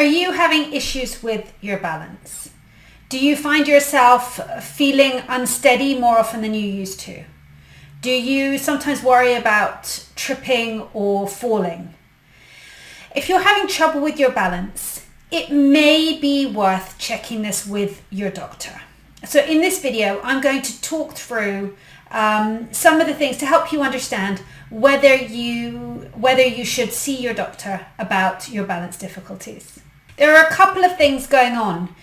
you having issues with your balance? Do you find yourself feeling unsteady more often than you used to? Do you sometimes worry about tripping or falling? If you're having trouble with your balance, it may be worth checking this with your doctor. So in this video, I'm going to talk through some of the things to help you understand whether you should see your doctor about your balance difficulties. There are a couple of things going on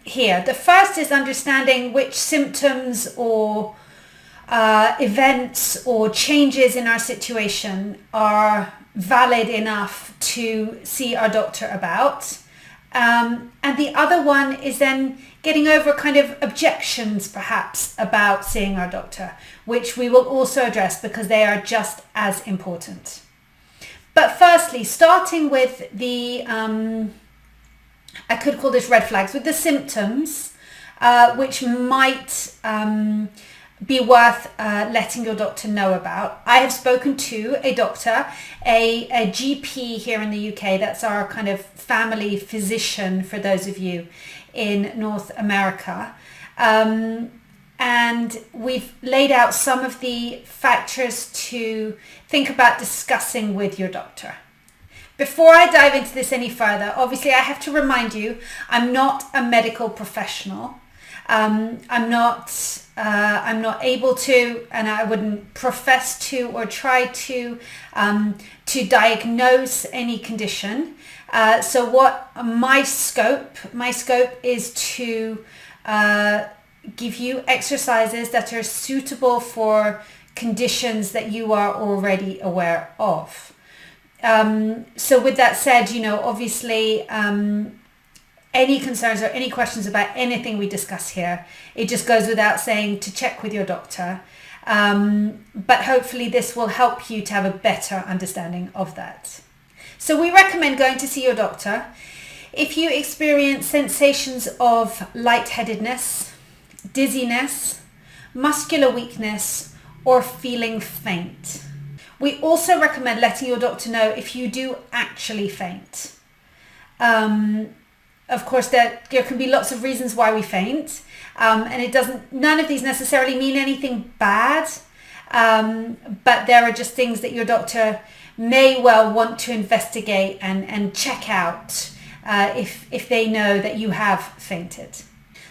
here. The first is understanding which symptoms or events or changes in our situation are valid enough to see our doctor about. And the other one is then getting over kind of objections perhaps about seeing our doctor, which we will also address because they are just as important. But firstly, starting with the, I could call this red flags, with the symptoms, which might be worth letting your doctor know about. I have spoken to a doctor, a GP here in the UK. That's our kind of family physician for those of you in North America. And we've laid out some of the factors to think about discussing with your doctor. Before I dive into this any further, obviously I have to remind you, I'm not a medical professional. I'm not able to, and I wouldn't profess to or try to diagnose any condition. So what my scope is to give you exercises that are suitable for conditions that you are already aware of. So with that said, obviously, any concerns or any questions about anything we discuss here, it just goes without saying to check with your doctor. But hopefully this will help you to have a better understanding of that. So we recommend going to see your doctor if you experience sensations of light-headedness, dizziness, muscular weakness, or feeling faint. We also recommend letting your doctor know if you do actually faint. Of course, there can be lots of reasons why we faint, and none of these necessarily mean anything bad, but there are just things that your doctor may well want to investigate and check out if they know that you have fainted.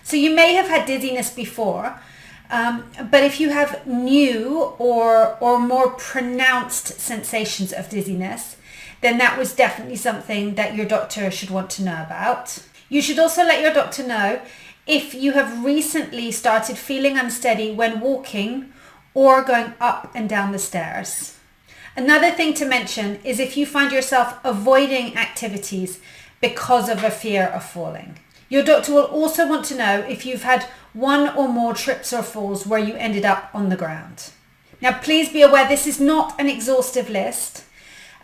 So you may have had dizziness before, but if you have new or more pronounced sensations of dizziness, then that was definitely something that your doctor should want to know about. You should also let your doctor know if you have recently started feeling unsteady when walking or going up and down the stairs. Another thing to mention is if you find yourself avoiding activities because of a fear of falling. Your doctor will also want to know if you've had one or more trips or falls where you ended up on the ground. Now, please be aware this is not an exhaustive list.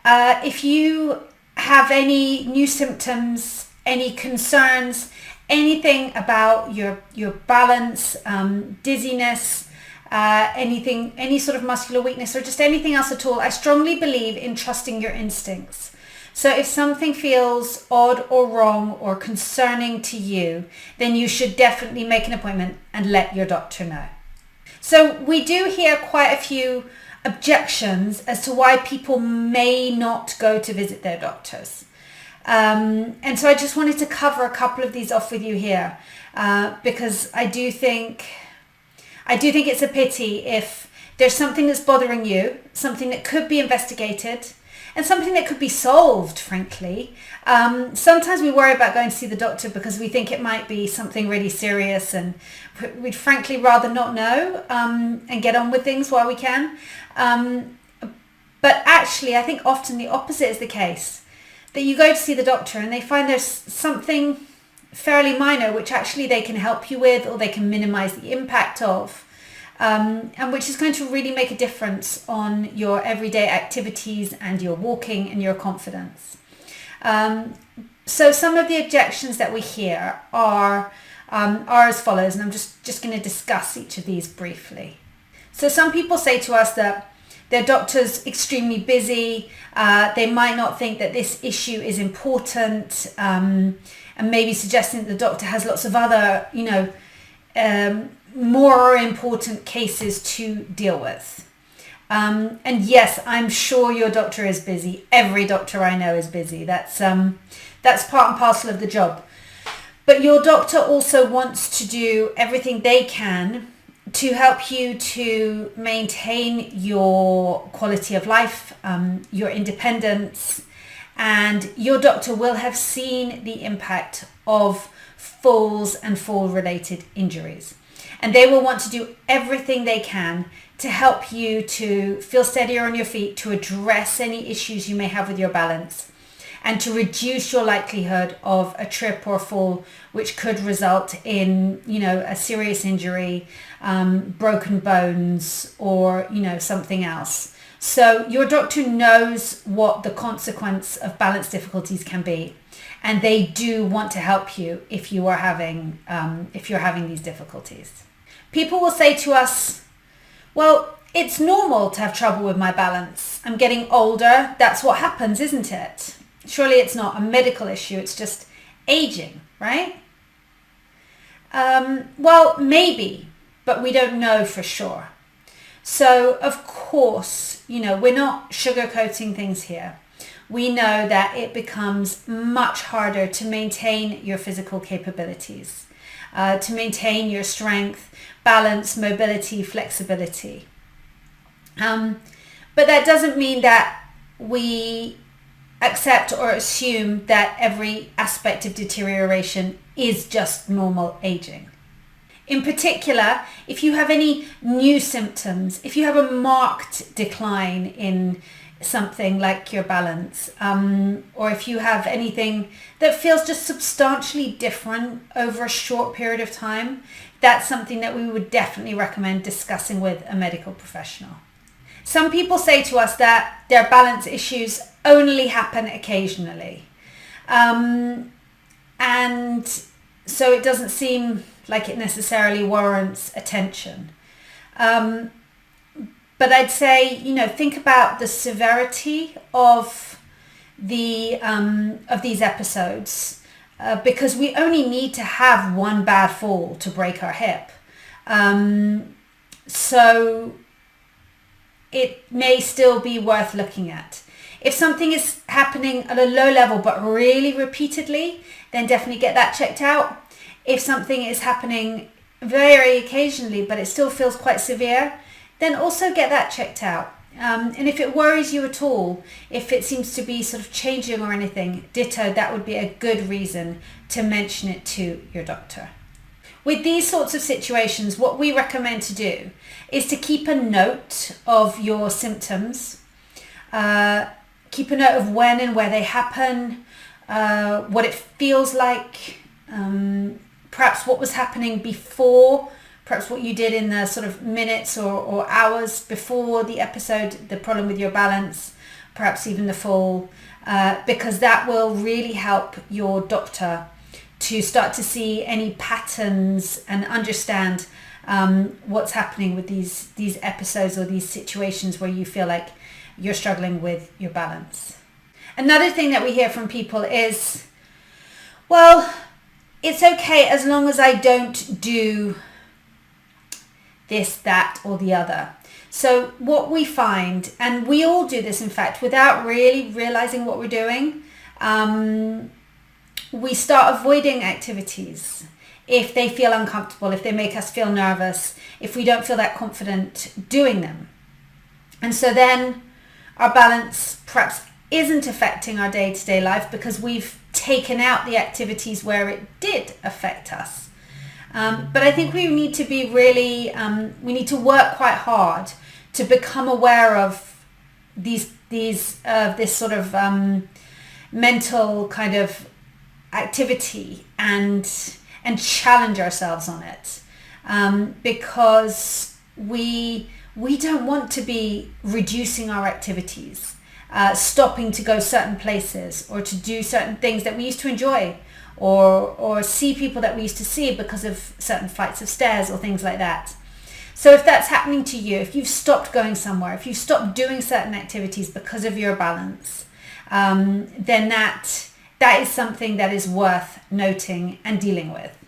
If you have any new symptoms, any concerns, anything about your balance, dizziness, any sort of muscular weakness, or just anything else at all, I strongly believe in trusting your instincts. So if something feels odd or wrong or concerning to you, then you should definitely make an appointment and let your doctor know. So we do hear quite a few objections as to why people may not go to visit their doctors. And so I just wanted to cover a couple of these off with you here, because I do think it's a pity if there's something that's bothering you, something that could be investigated, and something that could be solved, frankly. Sometimes we worry about going to see the doctor because we think it might be something really serious, and we'd frankly rather not know and get on with things while we can. But actually, I think often the opposite is the case, that you go to see the doctor and they find there's something fairly minor which actually they can help you with, or they can minimize the impact of, and which is going to really make a difference on your everyday activities and your walking and your confidence. So some of the objections that we hear are as follows, and I'm just going to discuss each of these briefly. So some people say to us that their doctor's extremely busy. They might not think that this issue is important, and maybe suggesting that the doctor has lots of other, more important cases to deal with. And yes, I'm sure your doctor is busy. Every doctor I know is busy. That's part and parcel of the job. But your doctor also wants to do everything they can to help you to maintain your quality of life, your independence, and your doctor will have seen the impact of falls and fall-related injuries. And they will want to do everything they can to help you to feel steadier on your feet, to address any issues you may have with your balance, and to reduce your likelihood of a trip or fall, which could result in, a serious injury, broken bones, or, something else. So your doctor knows what the consequence of balance difficulties can be, and they do want to help you if you're having these difficulties. People will say to us, well, it's normal to have trouble with my balance. I'm getting older. That's what happens, isn't it? Surely it's not a medical issue. It's just aging, right? Well, maybe, but we don't know for sure. So, of course, we're not sugarcoating things here. We know that it becomes much harder to maintain your physical capabilities, to maintain your strength, balance, mobility, flexibility. But that doesn't mean that we accept or assume that every aspect of deterioration is just normal aging. In particular, if you have any new symptoms, if you have a marked decline in something like your balance, or if you have anything that feels just substantially different over a short period of time, that's something that we would definitely recommend discussing with a medical professional. Some people say to us that their balance issues only happen occasionally. And so it doesn't seem like it necessarily warrants attention. But I'd say, think about the severity of these episodes, because we only need to have one bad fall to break our hip. So it may still be worth looking at. If something is happening at a low level but really repeatedly, then definitely get that checked out. If something is happening very occasionally but it still feels quite severe, then also get that checked out. And if it worries you at all, if it seems to be sort of changing or anything, ditto, that would be a good reason to mention it to your doctor. With these sorts of situations, what we recommend to do is to keep a note of your symptoms, keep a note of when and where they happen, what it feels like, perhaps what was happening before, perhaps what you did in the sort of minutes or hours before the episode, the problem with your balance, perhaps even the fall, because that will really help your doctor to start to see any patterns and understand what's happening with these episodes or these situations where you feel like you're struggling with your balance. Another thing that we hear from people is, well, it's okay as long as I don't do this, that, or the other. So what we find, and we all do this in fact, without really realizing what we're doing, we start avoiding activities if they feel uncomfortable, if they make us feel nervous, if we don't feel that confident doing them. And so then our balance perhaps isn't affecting our day-to-day life because we've taken out the activities where it did affect us. But I think we need to be really, we need to work quite hard to become aware of this sort of mental kind of activity and challenge ourselves on it, because we don't want to be reducing our activities, stopping to go certain places or to do certain things that we used to enjoy, or see people that we used to see because of certain flights of stairs or things like that. So if that's happening to you, if you've stopped going somewhere, if you've stopped doing certain activities because of your balance, then that is something that is worth noting and dealing with.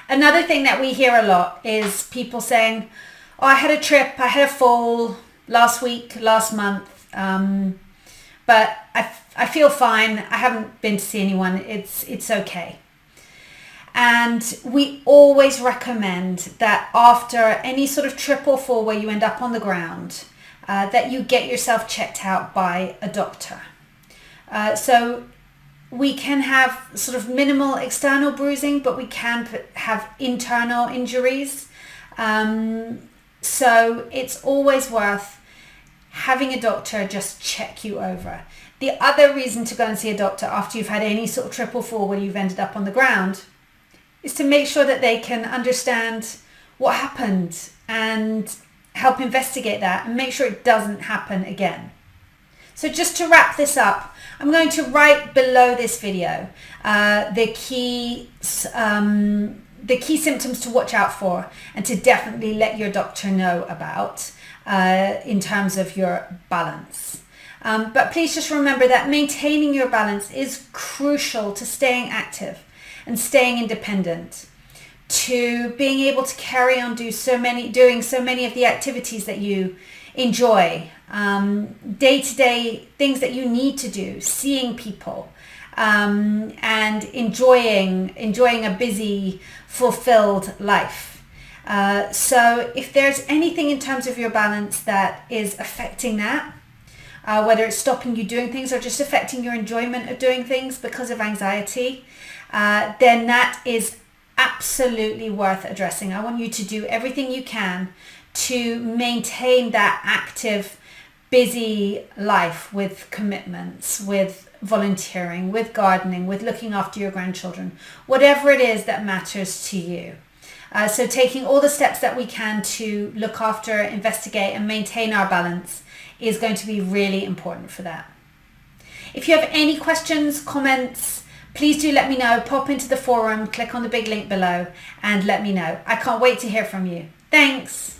Another thing that we hear a lot is people saying, oh, I had a trip, I had a fall last week, last month, but I feel fine. I haven't been to see anyone. It's okay. And we always recommend that after any sort of trip or fall where you end up on the ground, that you get yourself checked out by a doctor. So we can have sort of minimal external bruising, but we can have internal injuries. So it's always worth having a doctor just check you over. The other reason to go and see a doctor after you've had any sort of trip or fall where you've ended up on the ground is to make sure that they can understand what happened and help investigate that and make sure it doesn't happen again. So just to wrap this up, I'm going to write below this video the key symptoms to watch out for and to definitely let your doctor know about in terms of your balance. But please just remember that maintaining your balance is crucial to staying active and staying independent, to being able to carry on doing so many of the activities that you enjoy, day-to-day things that you need to do, seeing people, and enjoying a busy, fulfilled life. So if there's anything in terms of your balance that is affecting that, whether it's stopping you doing things or just affecting your enjoyment of doing things because of anxiety, then that is absolutely worth addressing. I want you to do everything you can to maintain that active, busy life with commitments, with volunteering, with gardening, with looking after your grandchildren, whatever it is that matters to you. So taking all the steps that we can to look after, investigate and maintain our balance is going to be really important for that. If you have any questions, comments, please do let me know. Pop into the forum, click on the big link below and let me know. I can't wait to hear from you. Thanks.